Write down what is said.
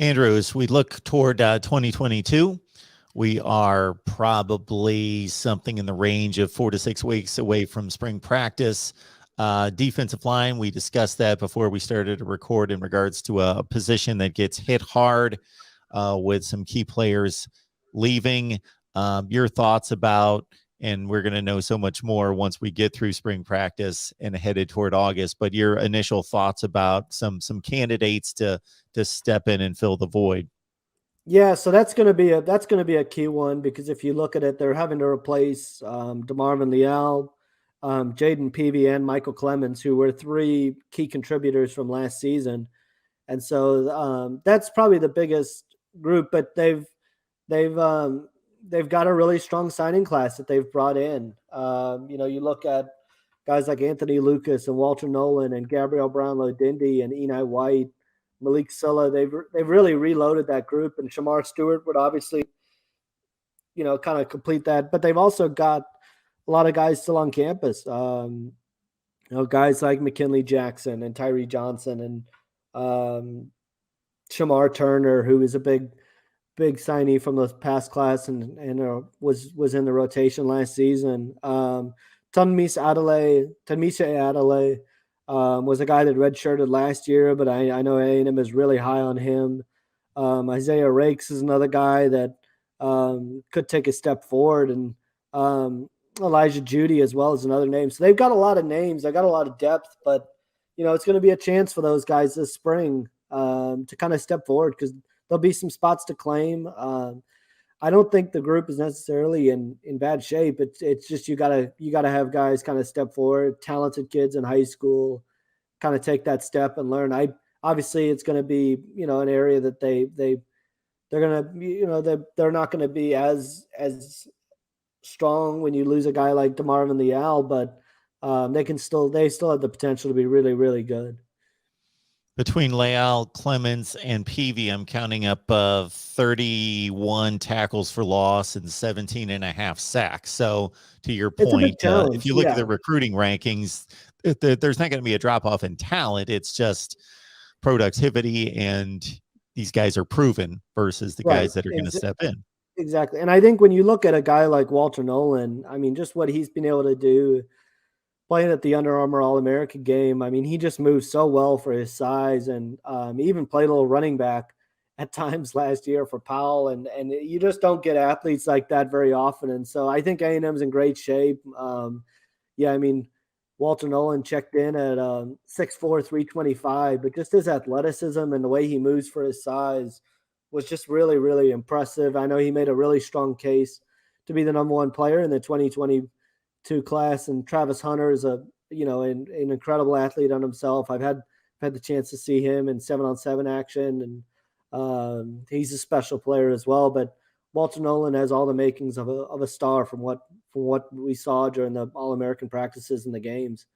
Andrew, as we look toward 2022, we are probably something in the range of 4 to 6 weeks away from spring practice. Defensive line, we discussed that before we started to record in regards to a position that gets hit hard with some key players leaving. Your thoughts about, and we're going to know so much more once we get through spring practice and headed toward August, but your initial thoughts about some candidates to step in and fill the void. Yeah, so that's going to be a key one, because if you look at it, they're having to replace DeMarvin Leal, Jaden Peavy, and Michael Clemens, who were three key contributors from last season, and so that's probably the biggest group. But they've got a really strong signing class that they've brought in. You look at guys like Anthony Lucas and Walter Nolen and Gabriel Brownlow-Dindy and Eni White, Malik Silla. They've really reloaded that group, and Shemar Stewart would obviously, kind of complete that. But they've also got a lot of guys still on campus. Guys like McKinley Jackson and Tyree Johnson and Shamar Turner, who is a big signee from the past class and was in the rotation last season. Tanmisa Adelaide was a guy that redshirted last year, but I know A&M is really high on him. Isaiah Rakes is another guy that could take a step forward, and Elijah Judy as well is another name. So they've got a lot of names. They got a lot of depth, but it's going to be a chance for those guys this spring to kind of step forward, because there'll be some spots to claim. I don't think the group is necessarily in bad shape. It's just you gotta have guys kind of step forward, talented kids in high school, kind of take that step and learn. Obviously it's going to be an area that they're gonna they're not going to be as strong when you lose a guy like DeMarvin Leal, but they still have the potential to be really, really good. Between Leal, Clemens, and Peavy, I'm counting up 31 tackles for loss and 17 and a half sacks. So to your point, if you look at the recruiting rankings, there's not going to be a drop-off in talent. It's just productivity, and these guys are proven versus the guys that are going to step in. Exactly. And I think when you look at a guy like Walter Nolen, I mean, just what he's been able to do playing at the Under Armour All-American game, I mean, he just moves so well for his size, and he even played a little running back at times last year for Powell, and you just don't get athletes like that very often. And so I think A&M's in great shape. I mean, Walter Nolen checked in at 6'4", 325, but just his athleticism and the way he moves for his size was just really, really impressive. I know he made a really strong case to be the number one player in the 2022 class, and Travis Hunter is an incredible athlete on himself. I've had the chance to see him in 7-on-7 action, and he's a special player as well. But Walter Nolen has all the makings of a star from what we saw during the All-American practices and the games.